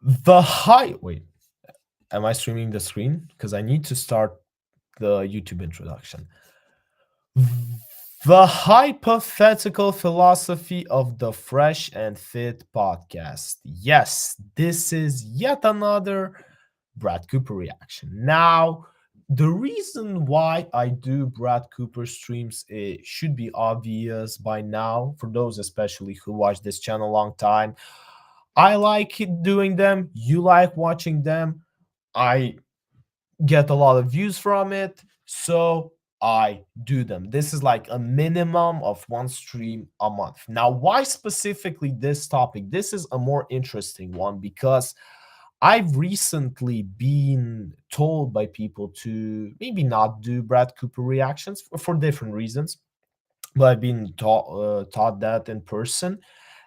Wait, am I streaming the screen? Because I need to start the YouTube introduction. The hypothetical philosophy of the Fresh and Fit podcast. Yes, this is yet another Brett Cooper reaction. Now, the reason why I do Brett Cooper streams, it should be obvious by now for those especially who watch this channel a long time. I like doing them, you like watching them. I get a lot of views from it, so I do them. This is like a minimum of one stream a month. Now, why specifically this topic? This is a more interesting one because I've recently been told by people to maybe not do Brad Cooper reactions for different reasons, but I've been taught that in person,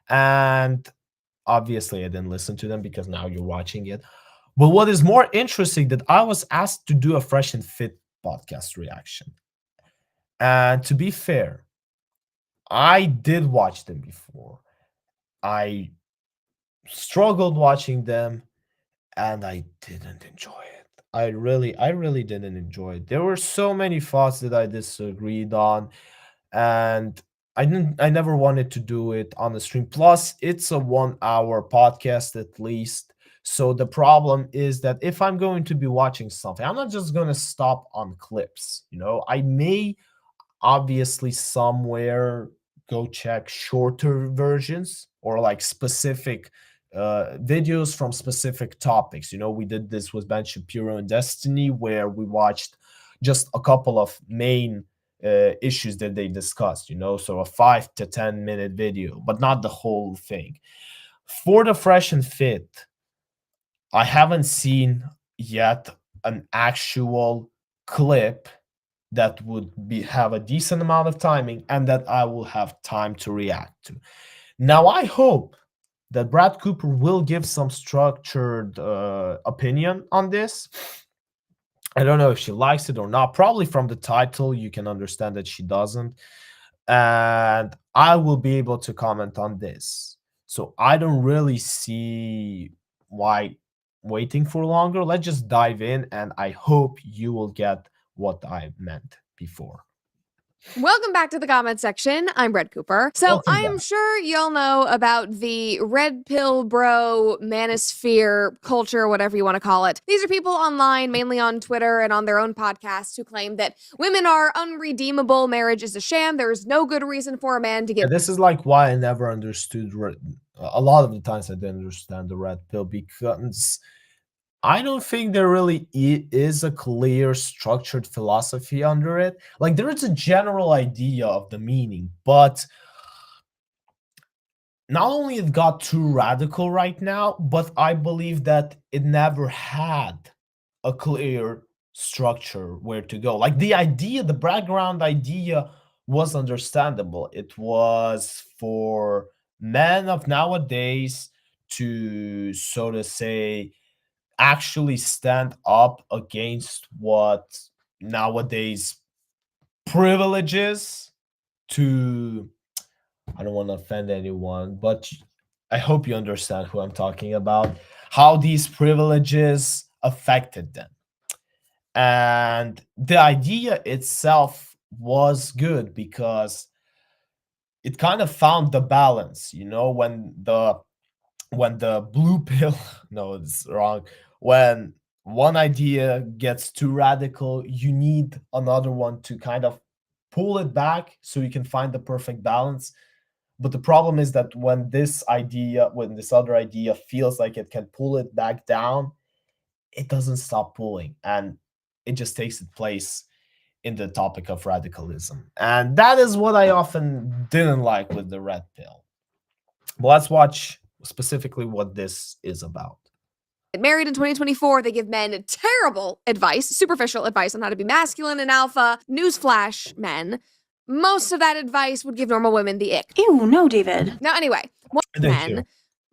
and obviously I didn't listen to them because now you're watching it. But what is more interesting that I was asked to do a Fresh and Fit podcast reaction. And to be fair, I did watch them before. I struggled watching them and I didn't enjoy it. I really didn't enjoy it. There were so many thoughts that I disagreed on, and I never wanted to do it on the stream. Plus, it's a 1 hour podcast at least. So the problem is that if I'm going to be watching something, I'm not just gonna stop on clips. I may obviously somewhere go check shorter versions or like specific videos from specific topics. We did this with Ben Shapiro and Destiny, where we watched just a couple of main issues that they discussed, so a 5 to 10 minute video, but not the whole thing. For the Fresh and Fit, I haven't seen yet an actual clip that would have a decent amount of timing and that I will have time to react to. Now, I hope that Brad Cooper will give some structured opinion on this. I don't know if she likes it or not. Probably from the title, you can understand that she doesn't. And I will be able to comment on this. So I don't really see why waiting for longer. Let's just dive in, and I hope you will get what I meant before. Welcome back to the comment section. I'm Brett Cooper. So Welcome I'm back. sure y'all know about the red pill bro manosphere culture, whatever you want to call it. These are people online, mainly on Twitter and on their own podcasts, who claim that women are unredeemable, marriage is a sham, there is no good reason for a man to Yeah, get this is like why I never understood. A lot of the times I didn't understand the red pill because I don't think there really is a clear, structured philosophy under it. Like, there is a general idea of the meaning, but not only it got too radical right now, but I believe that it never had a clear structure where to go. Like, the background idea was understandable. It was for men of nowadays to, so to say, actually stand up against what nowadays privileges to. I don't want to offend anyone, but I hope you understand who I'm talking about, how these privileges affected them. And the idea itself was good because it kind of found the balance, when the blue pill no, it's wrong, when one idea gets too radical, you need another one to kind of pull it back so you can find the perfect balance. But the problem is that when this other idea feels like it can pull it back down, it doesn't stop pulling, and it just takes its place in the topic of radicalism. And that is what I often didn't like with the red pill. But let's watch specifically what this is about. married in 2024. They give men terrible advice, superficial advice on how to be masculine and alpha. Newsflash, men. Most of that advice would give normal women the ick. Ew, no, David. Now, anyway, Thank you. men,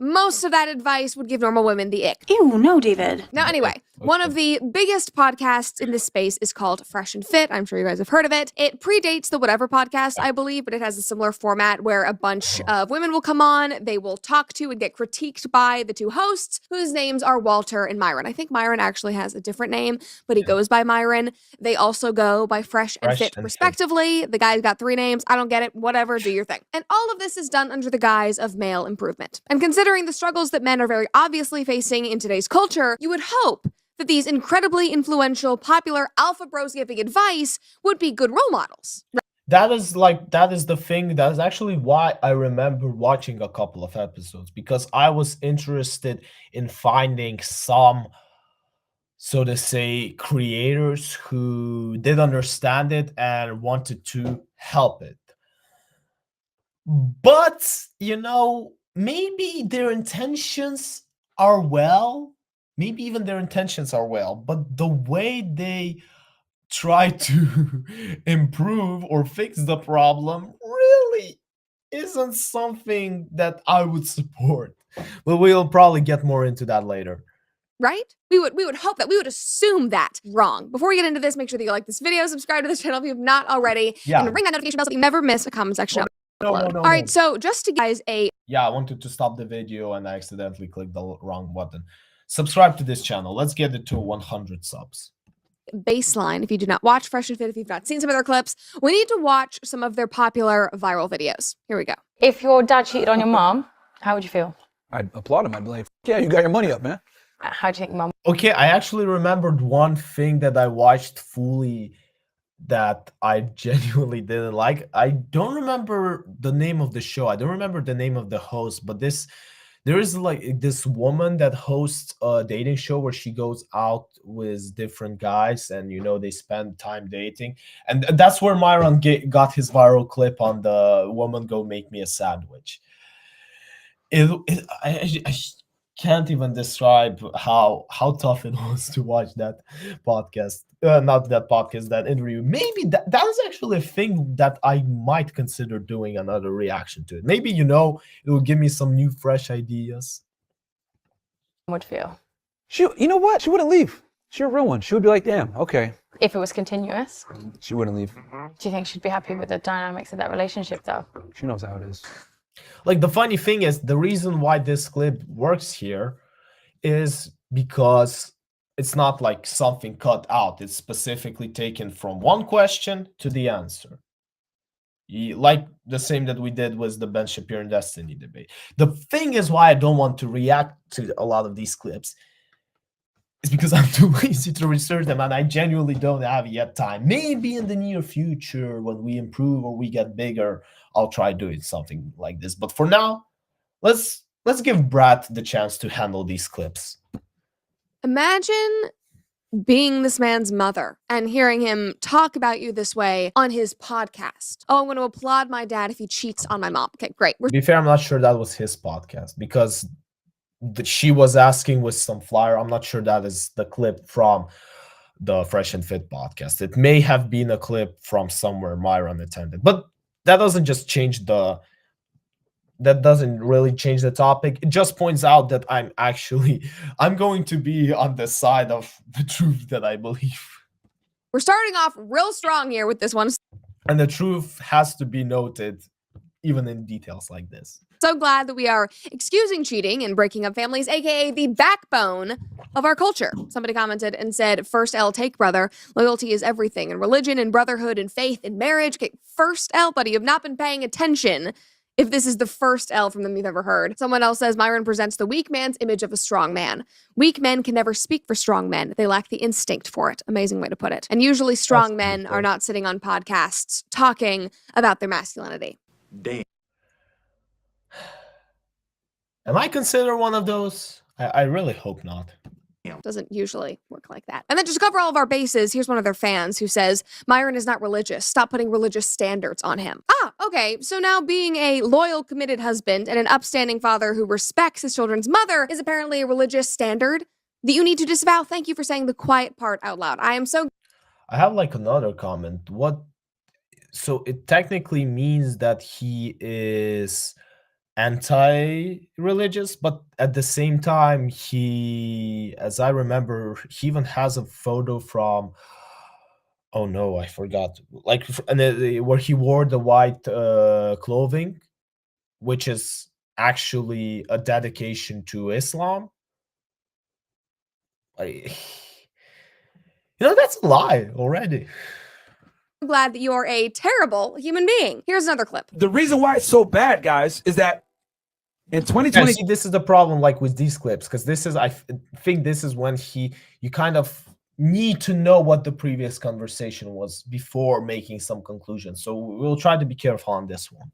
most of that advice would give normal women the ick. Ew, no, David. Now, anyway, one of the biggest podcasts in this space is called Fresh and Fit. I'm sure you guys have heard of it. It predates the Whatever podcast, I believe, but it has a similar format where a bunch of women will come on, they will talk to and get critiqued by the two hosts, whose names are Walter and Myron. I think Myron actually has a different name, but he goes by Myron. They also go by Fresh and Fit, respectively. The guy's got 3 names. I don't get it. Whatever, do your thing. And all of this is done under the guise of male improvement. And considering the struggles that men are very obviously facing in today's culture, you would hope that these incredibly influential, popular alpha bros giving advice would be good role models. That is the thing. That is actually why I remember watching a couple of episodes, because I was interested in finding some, so to say, creators who did understand it and wanted to help it. But, maybe their intentions are well, maybe even their intentions are well, but the way they try to improve or fix the problem really isn't something that I would support. But we'll probably get more into that later. Right? We would hope that, we would assume that. Wrong. Before we get into this, make sure that you like this video, subscribe to this channel if you have not already, and ring that notification bell so you never miss a comment section. No, All right, so just to guys I wanted to stop the video and I accidentally clicked the wrong button. Subscribe to this channel. Let's get it to 100 subs. Baseline, if you do not watch Fresh and Fit, if you've not seen some of their clips, we need to watch some of their popular viral videos. Here we go. If your dad cheated on your mom, how would you feel? I'd applaud him. I'd be like, yeah, you got your money up, man. How do you think mom? Okay, I actually remembered one thing that I watched fully that I genuinely didn't like. I don't remember the name of the show. I don't remember the name of the host, but there is like this woman that hosts a dating show where she goes out with different guys and, they spend time dating. And that's where Myron got his viral clip on the woman go make me a sandwich. I can't even describe how tough it was to watch that podcast. Not that podcast, that interview. Maybe that is actually a thing that I might consider doing another reaction to it. Maybe, it will give me some new, fresh ideas. Would feel? You know what? She wouldn't leave. She's a real one. She would be like, damn, okay. If it was continuous? She wouldn't leave. Do you think she'd be happy with the dynamics of that relationship, though? She knows how it is. Like, the funny thing is, the reason why this clip works here is because it's not like something cut out. It's specifically taken from one question to the answer. Like the same that we did with the Ben Shapiro and Destiny debate. The thing is why I don't want to react to a lot of these clips is because I'm too lazy to research them and I genuinely don't have yet time. Maybe in the near future when we improve or we get bigger, I'll try doing something like this. But for now, let's give Brad the chance to handle these clips. Imagine being this man's mother and hearing him talk about you this way on his podcast. Oh, I'm going to applaud my dad if he cheats on my mom. Okay, great. To be fair, I'm not sure that was his podcast because she was asking with some flyer. I'm not sure that is the clip from the Fresh and Fit podcast. It may have been a clip from somewhere Myron attended, but that doesn't really change the topic. It just points out that I'm going to be on the side of the truth that I believe. We're starting off real strong here with this one. And the truth has to be noted, even in details like this. So glad that we are excusing cheating and breaking up families, aka the backbone of our culture. Somebody commented and said, first L take, brother. Loyalty is everything, and religion and brotherhood and faith and marriage. Okay, first L, buddy. You have not been paying attention if this is the first L from them you've ever heard. Someone else says, Myron presents the weak man's image of a strong man. Weak men can never speak for strong men. They lack the instinct for it. Amazing way to put it. And usually strong men are not sitting on podcasts talking about their masculinity. Damn. Am I considered one of those? I really hope not. Doesn't usually work like that. And then just to cover all of our bases, here's one of their fans who says, Myron is not religious. Stop putting religious standards on him. Ah, okay. So now being a loyal, committed husband and an upstanding father who respects his children's mother is apparently a religious standard that you need to disavow. Thank you for saying the quiet part out loud. I have like another comment. So it technically means that he is anti-religious, but at the same time, as I remember, he even has a photo from, oh no, I forgot, like, where he wore the white clothing, which is actually a dedication to Islam. I, that's a lie already. I'm glad that you are a terrible human being. Here's another clip. The reason why it's so bad, guys, is that in 2020, see, this is the problem, like with these clips, because this is, I think this is when you kind of need to know what the previous conversation was before making some conclusions. So we'll try to be careful on this one.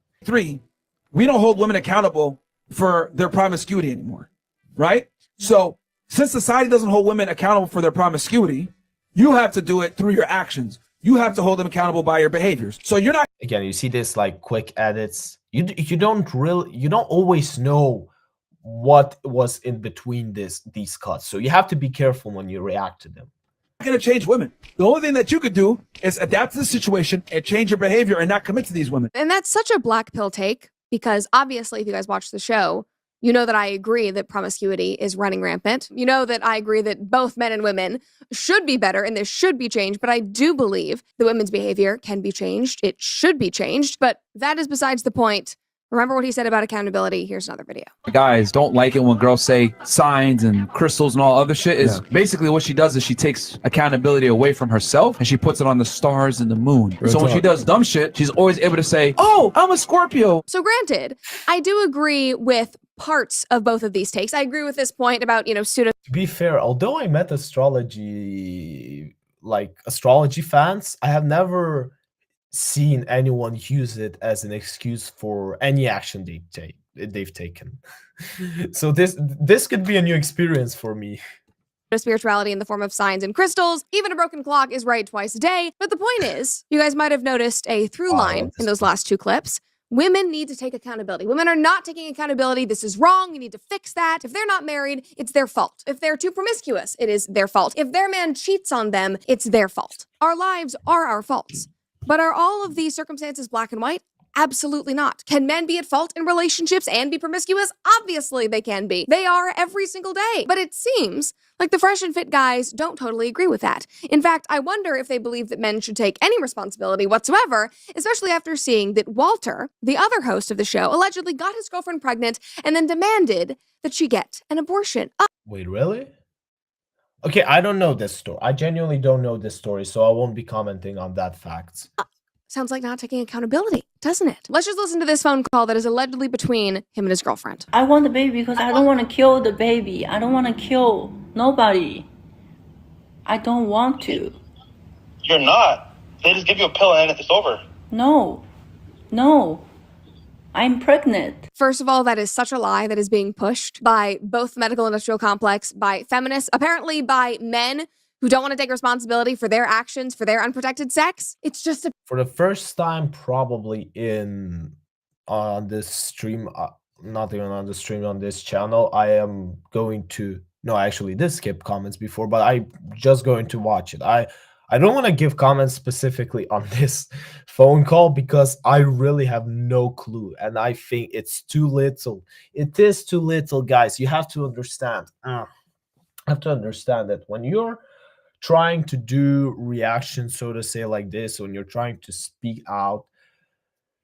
we don't hold women accountable for their promiscuity anymore, right? So since society doesn't hold women accountable for their promiscuity, you have to do it through your actions. You have to hold them accountable by your behaviors. So you're not. Again, you see this like quick edits. You don't always know what was in between these cuts. So you have to be careful when you react to them. Going to change women. The only thing that you could do is adapt to the situation and change your behavior and not commit to these women. And that's such a black pill take, because obviously if you guys watch the show, you know that I agree that promiscuity is running rampant. You know that I agree that both men and women should be better and there should be change. But I do believe that women's behavior can be changed. It should be changed. But that is besides the point. Remember what he said about accountability. Here's another video. Guys don't like it when girls say signs and crystals and all other shit. Is basically what she does is she takes accountability away from herself and she puts it on the stars and the moon. So when she does dumb shit, she's always able to say, oh, I'm a Scorpio. So granted, I do agree with parts of both of these takes. I agree with this point about, pseudo. To be fair, although I met astrology fans, I have never seen anyone use it as an excuse for any action they've taken. So this could be a new experience for me. Spirituality in the form of signs and crystals. Even a broken clock is right twice a day. But the point is, you guys might have noticed a through line in those last two clips. Women need to take accountability. Women are not taking accountability. This is wrong. You need to fix that. If they're not married, it's their fault. If they're too promiscuous, it is their fault. If their man cheats on them, it's their fault. Our lives are our faults. But are all of these circumstances black and white? Absolutely not. Can men be at fault in relationships and be promiscuous? Obviously they can be. They are every single day. But it seems like the Fresh and Fit guys don't totally agree with that. In fact, I wonder if they believe that men should take any responsibility whatsoever, especially after seeing that Walter, the other host of the show, allegedly got his girlfriend pregnant and then demanded that she get an abortion. Wait, really? Okay, I don't know this story. I genuinely don't know this story, so I won't be commenting on that fact. Sounds like not taking accountability, doesn't it? Let's just listen to this phone call that is allegedly between him and his girlfriend. I want the baby because I don't want to kill the baby. I don't want to kill nobody. I don't want to. You're not. They just give you a pill and it's over. No. I'm pregnant. First of all, that is such a lie that is being pushed by both the medical industrial complex, by feminists, apparently by men who don't want to take responsibility for their actions, for their unprotected sex. It's just for the first time probably on this stream, not even on the stream, on this channel, I am going to, no, I actually did skip comments before, but I'm just going to watch it. I don't want to give comments specifically on this phone call because I really have no clue. And I think it's too little. It is too little, guys. You have to understand. That when you're trying to do reaction, so to say, like this, when you're trying to speak out,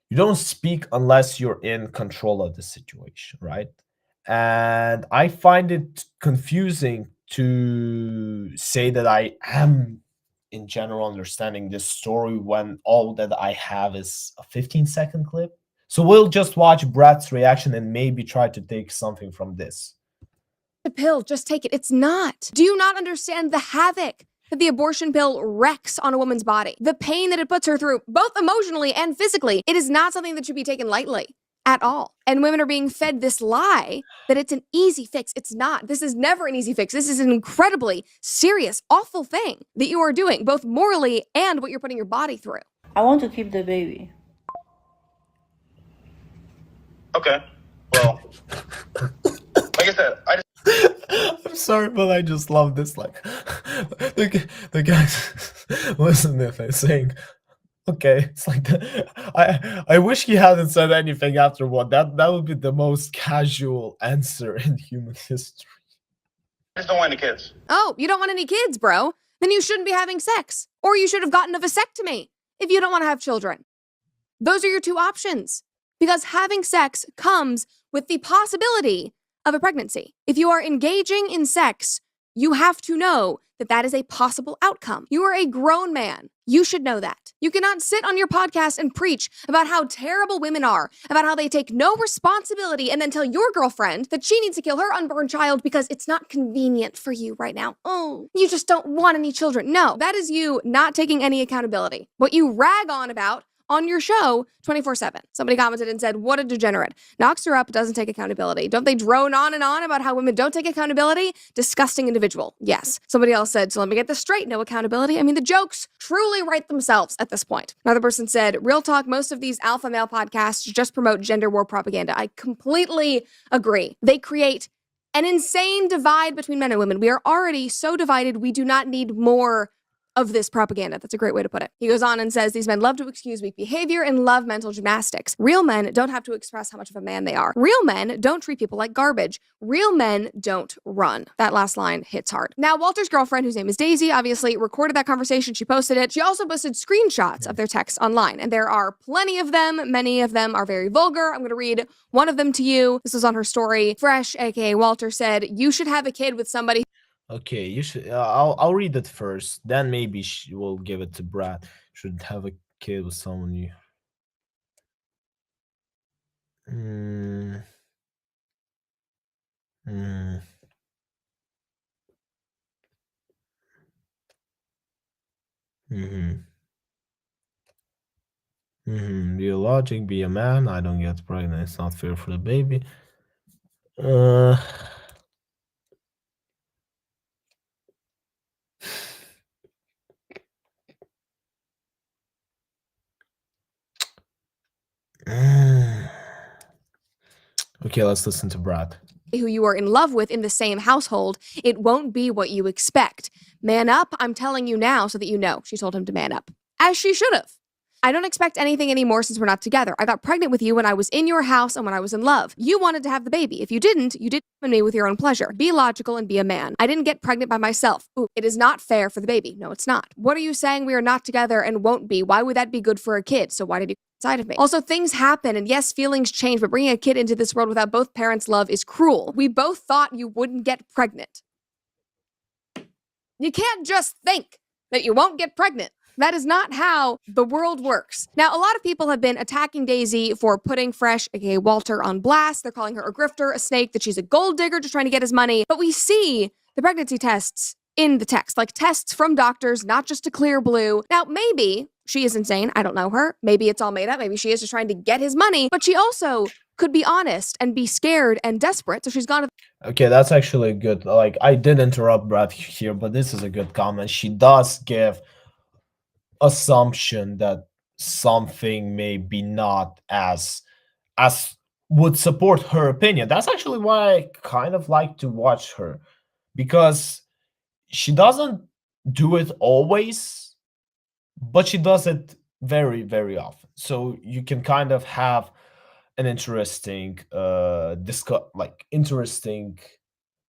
you don't speak unless you're in control of the situation, right? And I find it confusing to say that I am in general understanding this story when all that I have is a 15-second clip. So we'll just watch Brett's reaction and maybe try to take something from this. a pill, just take it. It's not. Do you not understand the havoc that the abortion pill wreaks on a woman's body? The pain that it puts her through, both emotionally and physically. It is not something that should be taken lightly at all. And women are being fed this lie that it's an easy fix. It's not. This is never an easy fix. This is an incredibly serious, awful thing that you are doing, both morally and what you're putting your body through. I want to keep the baby. Okay. Well, like I said, I'm sorry, but I just love this. Like, the guys, listen, if I'm saying, Okay, it's like I wish he hadn't said anything after what that would be the most casual answer in human history. I just don't want any kids. Oh, you don't want any kids, bro? Then you shouldn't be having sex. Or you should have gotten a vasectomy if you don't want to have children. Those are your two options. Because having sex comes with the possibility of a pregnancy. If you are engaging in sex, you have to know that that is a possible outcome. You are a grown man. You should know that. You cannot sit on your podcast and preach about how terrible women are, about how they take no responsibility, and then tell your girlfriend that she needs to kill her unborn child because it's not convenient for you right now. Oh, you just don't want any children. No, that is you not taking any accountability. What you rag on about on your show 24/7. Somebody commented and said, what a degenerate. Knocks her up, doesn't take accountability. Don't they drone on and on about how women don't take accountability? Disgusting individual. Yes. Somebody else said, so let me get this straight, no accountability. I mean, the jokes truly write themselves at this point. Another person said, real talk, most of these alpha male podcasts just promote gender war propaganda. I completely agree. They create an insane divide between men and women. We are already so divided, we do not need more of this propaganda. That's a great way to put it. He goes on and says, these men love to excuse weak behavior and love mental gymnastics. Real men don't have to express how much of a man they are. Real men don't treat people like garbage. Real men don't run. That last line hits hard. Now, Walter's girlfriend, whose name is Daisy, obviously recorded that conversation. She posted it. She also posted screenshots of their texts online, and there are plenty of them. Many of them are very vulgar. I'm going to read one of them to you. This was on her story. Fresh, aka Walter, said, you should have a kid with somebody. Okay, you should. I'll read it first. Then maybe she will give it to Brad. Should have a kid with someone you. Mm. Mm. Mm-hmm. Mm-hmm. Be a logic. Be a man. I don't get pregnant. It's not fair for the baby. Uh. Okay, let's listen to Brad. Who you are in love with in the same household, it won't be what you expect. Man up, I'm telling you now so that you know. She told him to man up. As she should have. I don't expect anything anymore since we're not together. I got pregnant with you when I was in your house and when I was in love. You wanted to have the baby. If you didn't with me with your own pleasure. Be logical and be a man. I didn't get pregnant by myself. Ooh, it is not fair for the baby. No, it's not. What are you saying we are not together and won't be? Why would that be good for a kid? So why did you inside of me? Also, things happen, and yes, feelings change, but bringing a kid into this world without both parents' love is cruel. We both thought you wouldn't get pregnant. You can't just think that you won't get pregnant. That is not how the world works. Now, a lot of people have been attacking Daisy for putting Fresh, aka Walter, on blast. They're calling her a grifter, a snake, that she's a gold digger just trying to get his money. But we see the pregnancy tests in the text, like tests from doctors, not just to clear blue. Now, maybe she is insane. I don't know her. Maybe it's all made up. Maybe she is just trying to get his money. But she also could be honest and be scared and desperate. So she's gone to. Okay, that's actually good. Like, I did interrupt Brad here, but this is a good comment. She does give assumption that something may be not as would support her opinion. That's actually why I kind of like to watch her, because she doesn't do it always, but she does it very, very often. So you can kind of have an interesting interesting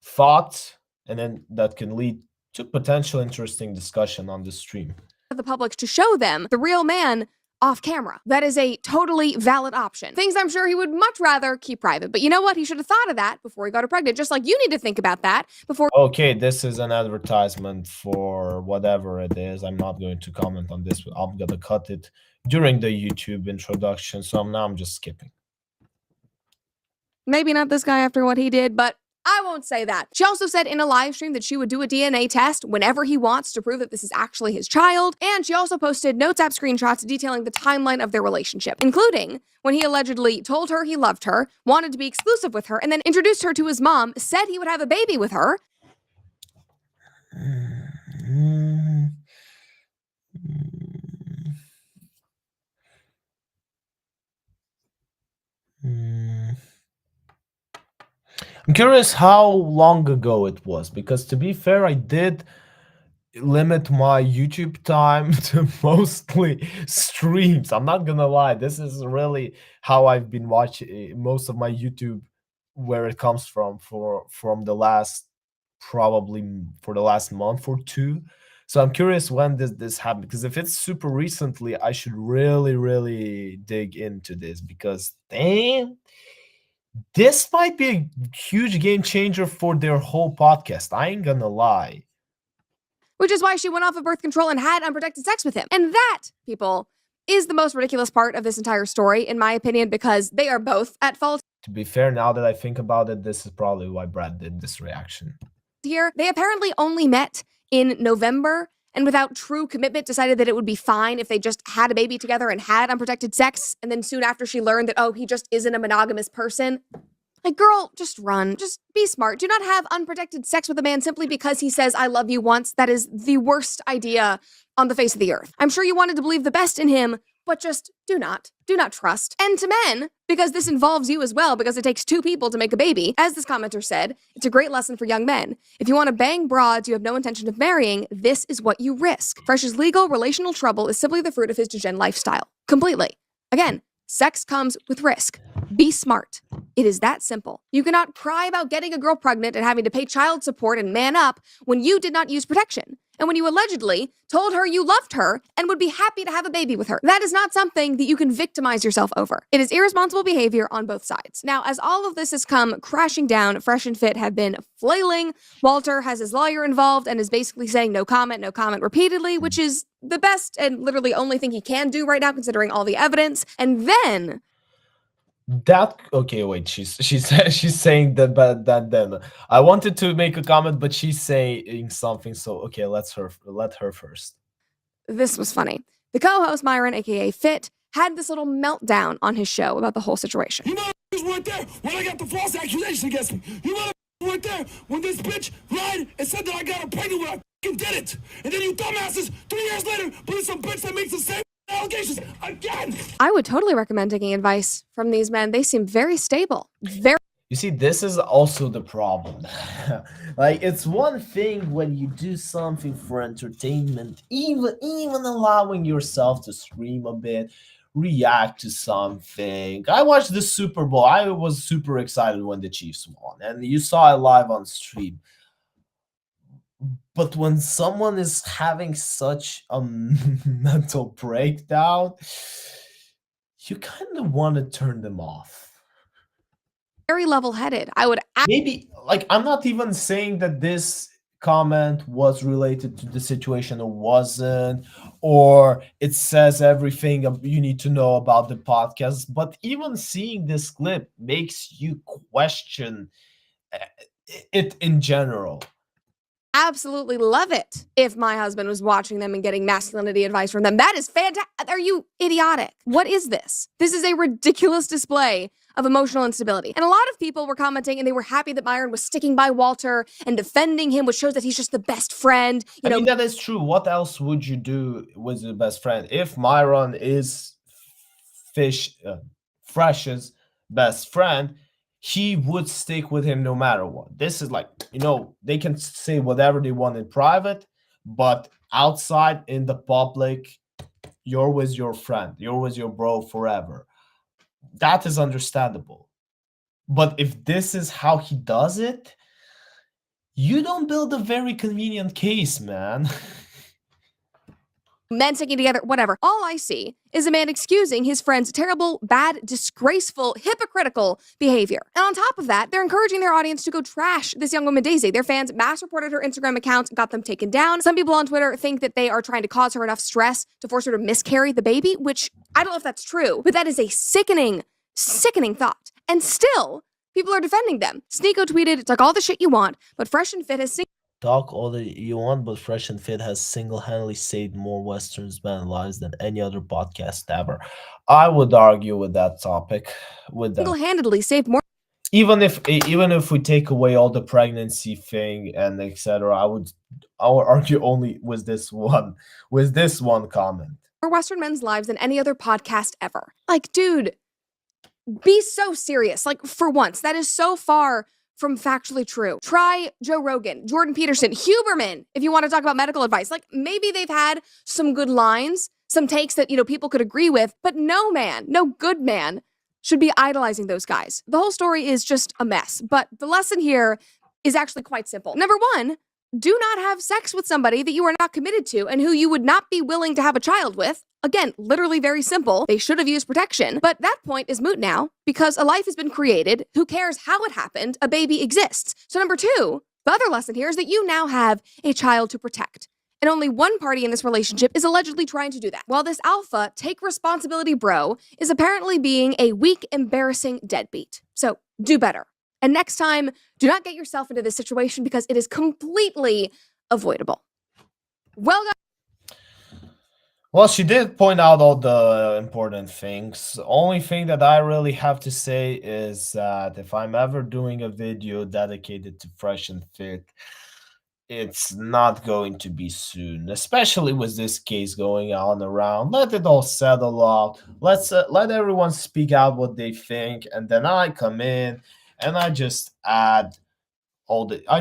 thought, and then that can lead to potential interesting discussion on the stream. The public to show them the real man off camera. That is a totally valid option. Things I'm sure he would much rather keep private. But you know what? He should have thought of that before he got her pregnant. Just like you need to think about that before. Okay, this is an advertisement for whatever it is. I'm not going to comment on this. I'm going to cut it during the YouTube introduction. So now I'm just skipping. Maybe not this guy after what he did, but I won't say that. She also said in a live stream that she would do a DNA test whenever he wants to prove that this is actually his child. And she also posted notes app screenshots detailing the timeline of their relationship, including when he allegedly told her he loved her, wanted to be exclusive with her, and then introduced her to his mom, said he would have a baby with her. I'm curious how long ago it was, because to be fair, I did limit my YouTube time to mostly streams. I'm not gonna lie. This is really how I've been watching most of my YouTube, where it comes from the last, probably for the last month or two. So I'm curious when this happened, because if it's super recently, I should really dig into this, because damn, this might be a huge game changer for their whole podcast. I ain't gonna lie. Which is why she went off of birth control and had unprotected sex with him. And that, people, is the most ridiculous part of this entire story, in my opinion, because they are both at fault. To be fair, now that I think about it, this is probably why Brad did this reaction. Here, they apparently only met in November, and without true commitment decided that it would be fine if they just had a baby together and had unprotected sex. And then soon after, she learned that, oh, he just isn't a monogamous person. Like, girl, just run. Just be smart. Do not have unprotected sex with a man simply because he says, I love you once. That is the worst idea on the face of the earth. I'm sure you wanted to believe the best in him, but just do not trust. And to men, because this involves you as well, because it takes two people to make a baby, as this commenter said, it's a great lesson for young men. If you want to bang broads you have no intention of marrying, this is what you risk. Fresh's legal relational trouble is simply the fruit of his degen lifestyle. Completely. Again, sex comes with risk. Be smart. It is that simple. You cannot cry about getting a girl pregnant and having to pay child support and man up when you did not use protection, and when you allegedly told her you loved her and would be happy to have a baby with her. That is not something that you can victimize yourself over. It is irresponsible behavior on both sides. Now, as all of this has come crashing down, Fresh and Fit have been flailing. Walter has his lawyer involved and is basically saying no comment repeatedly, which is the best and literally only thing he can do right now, considering all the evidence. And then that okay, wait, she's saying that, but that then I wanted to make a comment, but she's saying something, so okay, let her first. This was funny. The co-host Myron, aka Fit, had this little meltdown on his show about the whole situation. You motherfuckers weren't there when I got the false accusation against me. You motherfuckers weren't there when this bitch lied and said that I got her pregnant when I fucking did it. And then you dumbasses 3 years later believe some bitch that makes the same allegations again. I would totally recommend taking advice from these men. They seem very stable. You see, this is also the problem. Like, it's one thing when you do something for entertainment, even allowing yourself to scream a bit, react to something. I watched the Super Bowl. I was super excited when the Chiefs won, and you saw it live on stream. But when someone is having such a mental breakdown, you kind of want to turn them off. Very level-headed. I would maybe, like, I'm not even saying that this comment was related to the situation or wasn't, or it says everything you need to know about the podcast, but even seeing this clip makes you question it in general. absolutely love it if my husband was watching them and getting masculinity advice from them. That is fantastic. Are you idiotic? What is this? This is a ridiculous display of emotional instability. And a lot of people were commenting and they were happy that Myron was sticking by Walter and defending him, which shows that he's just the best friend. I mean, that is true. What else would you do with your best friend? If Myron is Fresh's best friend, he would stick with him no matter what. This is like, they can say whatever they want in private, but outside in the public, you're with your friend. You're with your bro forever. That is understandable. But if this is how he does it, you don't build a very convenient case, man. Men sticking together, whatever. All I see is a man excusing his friend's terrible, bad, disgraceful, hypocritical behavior. And on top of that, they're encouraging their audience to go trash this young woman, Daisy. Their fans mass reported her Instagram accounts, got them taken down. Some people on Twitter think that they are trying to cause her enough stress to force her to miscarry the baby, which I don't know if that's true, but that is a sickening thought. And still, people are defending them. Sneeko tweeted, "Talk all the shit you want, but Fresh and Fit has Talk all that you want, but Fresh and Fit has single-handedly saved more Western men's lives than any other podcast ever." I would argue with that topic. single-handedly saved more. Even if we take away all the pregnancy thing and etc., I would argue only with this one comment. More Western men's lives than any other podcast ever. Like, dude, be so serious. Like, for once, that is so far from factually true. Try Joe Rogan, Jordan Peterson, Huberman, if you want to talk about medical advice. Like, maybe they've had some good lines, some takes that, people could agree with, but no man, no good man should be idolizing those guys. The whole story is just a mess. But the lesson here is actually quite simple. Number one, do not have sex with somebody that you are not committed to and who you would not be willing to have a child with. Again, literally very simple. They should have used protection, but that point is moot now because a life has been created. Who cares how it happened? A baby exists. So number two, the other lesson here is that you now have a child to protect. And only one party in this relationship is allegedly trying to do that. While this alpha, take responsibility bro, is apparently being a weak, embarrassing deadbeat. So do better. And next time, do not get yourself into this situation because it is completely avoidable. Well, guys. Well, she did point out all the important things. The only thing that I really have to say is that if I'm ever doing a video dedicated to Fresh and Fit, it's not going to be soon, especially with this case going on around. Let it all settle out. Let everyone speak out what they think, and then I come in and I just I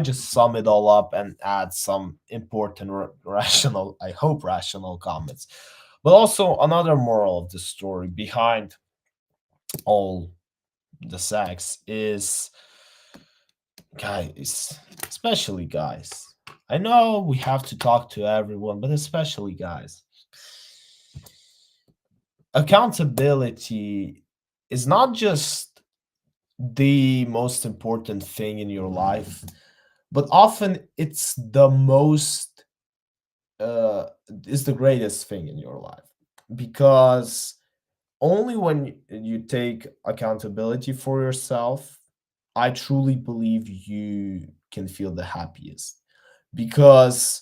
just sum it all up and add some important rational, I hope rational comments. But also another moral of the story behind all the sex is, guys, especially guys. I know we have to talk to everyone, but especially guys. Accountability is not just the most important thing in your life, but often it's the greatest thing in your life, because only when you take accountability for yourself, I truly believe you can feel the happiest. Because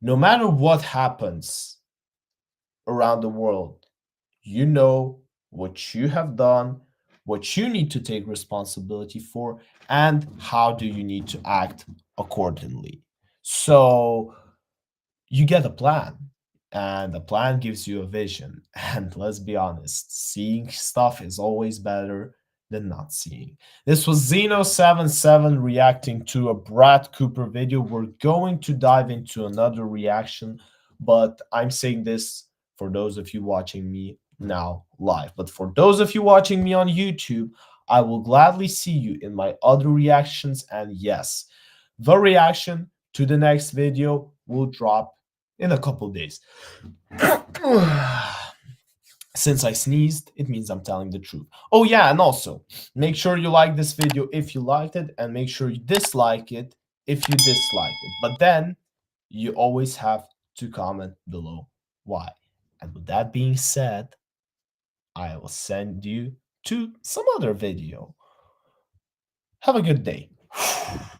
no matter what happens around the world, you know what you have done, what you need to take responsibility for, and how do you need to act accordingly. So you get a plan, and the plan gives you a vision. And let's be honest, seeing stuff is always better than not seeing. This was zynovii7 reacting to a Brett Cooper video. We're going to dive into another reaction, but I'm saying this for those of you watching me now live. But for those of you watching me on YouTube, I will gladly see you in my other reactions. And yes, the reaction to the next video will drop in a couple days. Since I sneezed, it means I'm telling the truth. Oh yeah, and also, make sure you like this video if you liked it, and make sure you dislike it if you disliked it. But then, you always have to comment below why. And with that being said, I will send you to some other video. Have a good day.